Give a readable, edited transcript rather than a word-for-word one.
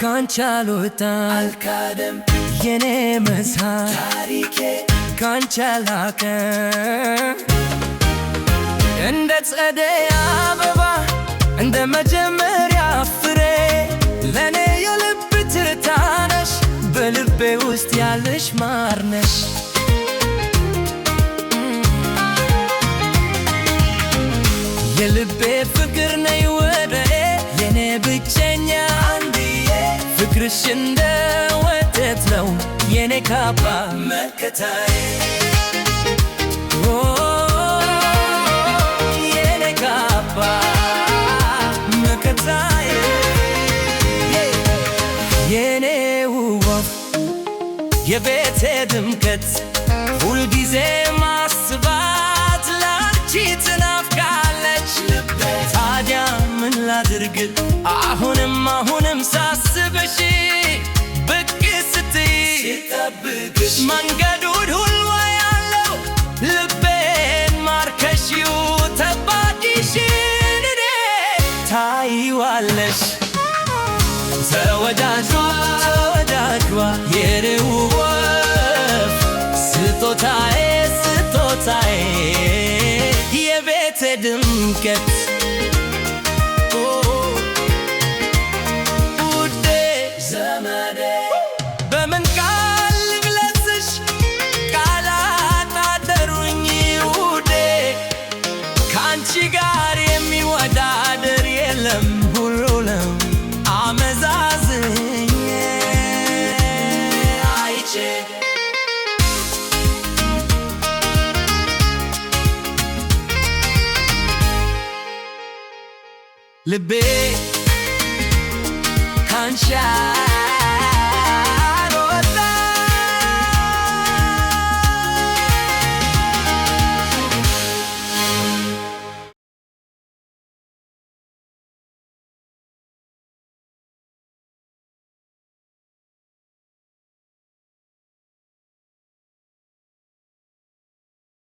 ካንቺ አልወጣም አልካደም የኔ መሳይ ታሪኬ ካንቺ አላቀም እንደ ጸደይ አበባ እንደ መጀመሪያ ፍሬ ለኔ የልብ ትርታ ነሽ በልቤ ውስጥ ያለሽ ማር ነሽ የልቤ ፍቅር ነይ ወደኔ የኔ ብቸኛ አንድዬ ፍቅርሽ እንደ ወተት ነው የኔ ካባ መከታዬ የኔ ካባ መከታዬ የኔ ውብ የቤቴ ድምቀት ሁልጊዜ ማስባት ላንቺ ትናፍቃለች ልቤ ታዲያ ምን ላድርግ አሁንም ሳስብሽ ብቅ ስትይ ሲጠብቅሽ መንገዱን ሁሉ ያለው ልቤን ማርከሽው ተባዲሽን እኔ ታይዋለሽ ተወዳጇ የኔ ውብ ወፍ ስጦታዬ የቤቴ ድምቀት ውዴ ዘመዴ በምን ቃል ልግለጽሽ ቃላት አጠሩኝ ውዴ ከአንቺ ጋር የሚወዳደር የለም ሁሉንም አመዛዝኜ አይቼ ልቤ ካንቺ